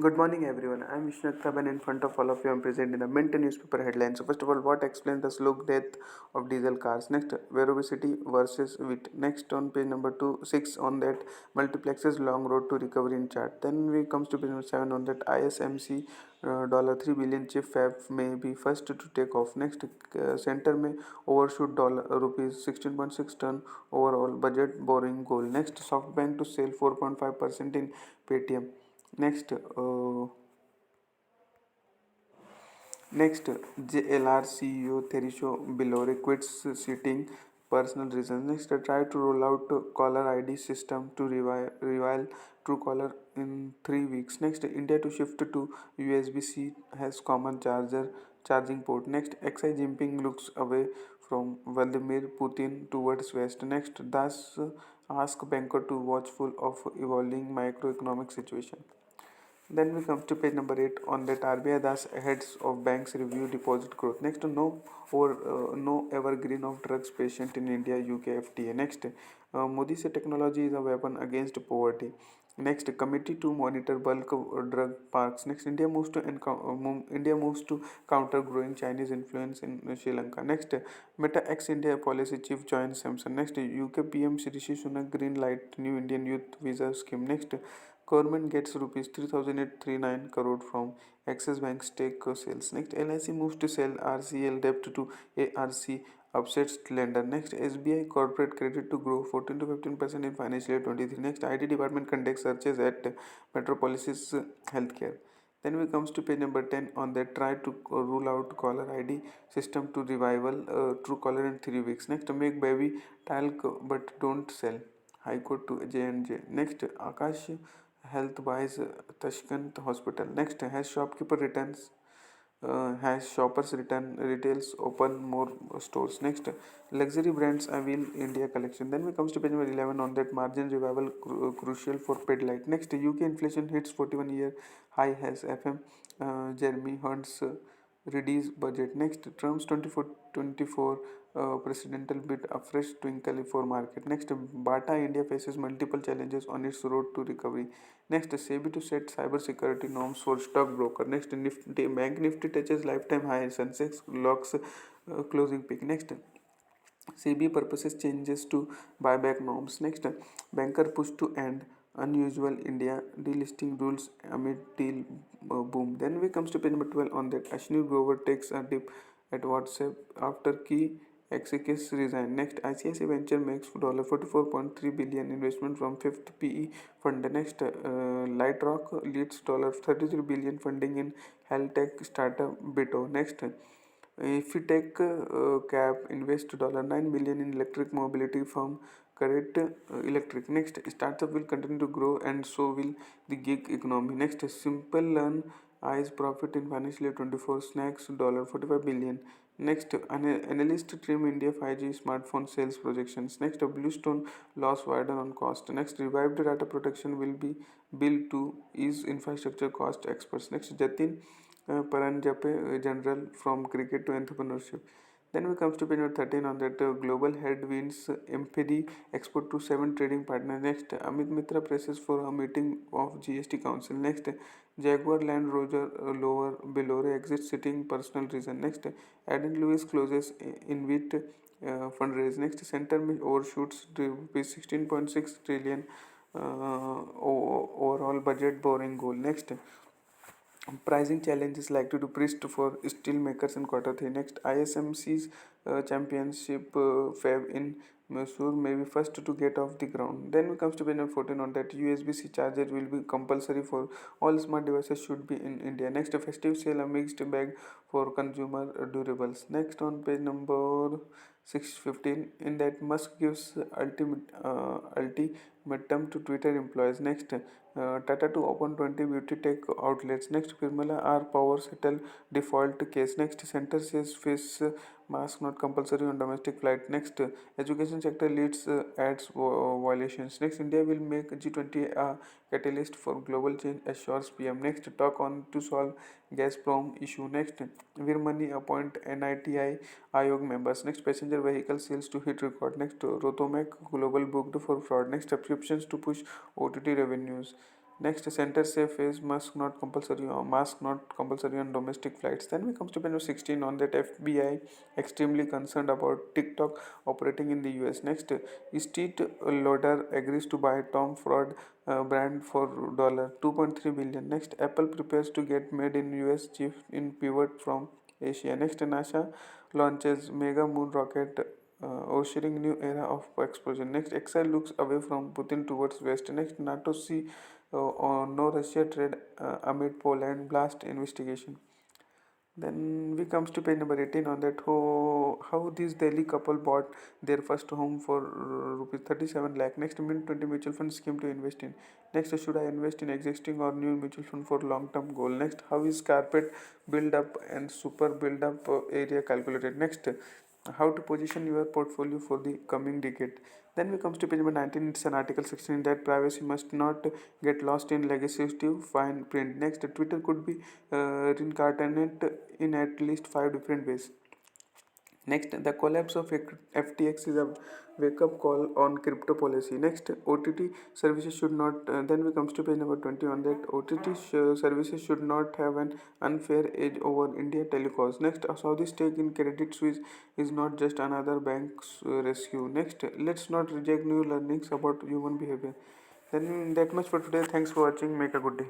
Good morning, everyone. I'm Vishnu Akhtab, and in front of all of you, I'm presenting the Mint newspaper headlines. So, first of all, what explains the slow death of diesel cars? Next, Verobicity versus wheat. Next, on page number 6 on that, multiplexes long road to recovery in chart. Then we comes to page number 7 on that ISMC $3 billion chip fab may be first to take off. Next, center may overshoot dollar rupees 16.6 ton overall budget borrowing goal. Next, SoftBank to sell 4.5% in Paytm. Next, Next, JLR CEO Therisho Bilore quits citing personal reasons. Next, try to roll out caller ID system to revive Truecaller in 3 weeks. Next, India to shift to USB-C has common charging port. Next, XI Jinping looks away from Vladimir Putin towards West. Next, thus ask banker to watchful of evolving macroeconomic situation. Then we come to page number 8 on that RBI thus heads of banks review deposit growth. Next, no evergreen of drugs patient in India, UK FTA. Next, Modi said technology is a weapon against poverty. Next, committee to monitor bulk drug parks. Next, India moves to counter growing Chinese influence in Sri Lanka. Next, Meta ex India policy chief joins Samsung. Next, UK PM Rishi Sunak green light new Indian youth visa scheme. Next, government gets rupees 3,839 crore from Axis Bank stake sales. Next, LIC moves to sell RCL debt to ARC upsets lender. Next, SBI corporate credit to grow 14 to 15% in financial year 23. Next, IT department conducts searches at Metropolis Healthcare. Then we comes to page number 10 on that try to rule out caller ID system to revival true caller in 3 weeks. Next, make baby talc but don't sell. High Court to J&J. Next, Akash Health buys Tashkent Hospital. Next, has shopkeeper returns. Has shoppers return retails open more stores. Next, luxury brands avail India collection. Then we comes to page number 11 on that margin revival crucial for Pidlite. Next, UK inflation hits 41-year high has FM Jeremy Hunt's reduce budget. Next, Trump's 24 presidential bid a fresh twinkle for market. Next, Bata India faces multiple challenges on its road to recovery. Next, SEBI to set cyber security norms for stockbroker. Next, Nifty Bank Nifty touches lifetime high. Sensex locks closing peak. Next, CB purposes changes to buyback norms. Next, banker push to end unusual India delisting rules amid deal boom. Then we comes to page number 12 on that Ashni Grover takes a dip at WhatsApp after key executives resign. Next, ICICI Venture makes $44.3 billion investment from fifth PE fund. Next, Lightrock leads $33 billion funding in health tech startup Bito. Next, if we take cap invest $9 billion in electric mobility firm Correct Electric. Next, startup will continue to grow and so will the gig economy. Next, Simple Learn eyes profit in financial year 24 snacks $45 billion. Next, analyst trim India 5G smartphone sales projections. Next, Bluestone loss widen on cost. Next, revived data protection will be built to ease infrastructure cost experts. Next, Jatin Paranjape general from cricket to entrepreneurship. Then we comes to page number 13 on that global headwinds MPD export to 7 trading partners. Next, Amit Mitra presses for a meeting of GST Council. Next, Jaguar Land Rover lower Belore exits sitting personal reason. Next, Adam Lewis closes in with fundraise. Next, Center overshoots to 16.6 trillion overall budget borrowing goal. Next, pricing challenge is likely to persist for steel makers in quarter 3. Next, ISMC's championship fab in Mysore may be first to get off the ground. Then we comes to page number 14 on that USB-C charger will be compulsory for all smart devices should be in India. Next, a festive sale a mixed bag for consumer durables. Next on page number 615 in that Musk gives ultimatum to Twitter employees. Next, Tata to open 20 beauty tech outlets. Next, Firmala R Power settle default case. Next, Center says face mask not compulsory on domestic flight. Next, education sector leads ads violations. Next, India will make G20 a catalyst for global change assures PM. Next, talk on to solve Gazprom issue. Next, Virmani appoint NITI Ayog members. Next, passenger vehicle sales to hit record. Next, Rotomac global booked for fraud. Next, subscriptions to push OTT revenues. Next, center say face mask not compulsory on domestic flights. Then we comes to page number 16 on that FBI extremely concerned about TikTok operating in the US. Next, Street Loader agrees to buy Tom Ford brand for $2.3 billion. Next, Apple prepares to get made in US chip in pivot from Asia. Next, NASA launches mega moon rocket, ushering new era of explosion. Next, Exile looks away from Putin towards west. Next, NATO see no Russia trade amid Poland blast investigation. Then we comes to page number 18 on that how this Delhi couple bought their first home for rupees 37 lakh. Next, Mint 20 mutual fund scheme to invest in. Next, should I invest in existing or new mutual fund for long term goal? Next, how is carpet build up and super build up area calculated? Next, how to position your portfolio for the coming decade. Then we comes to page number 19. It's an article section that privacy must not get lost in legislative fine print. Next, Twitter could be reincarnate in at least 5 different ways. Next, the collapse of FTX is a wake-up call on crypto policy. Next, OTT services should not. Then we comes to page number 20 on that OTT services should not have an unfair edge over India telecoms. Next, a Saudi stake in Credit Suisse is not just another bank's rescue. Next, let's not reject new learnings about human behavior. Then that much for today. Thanks for watching. Make a good day.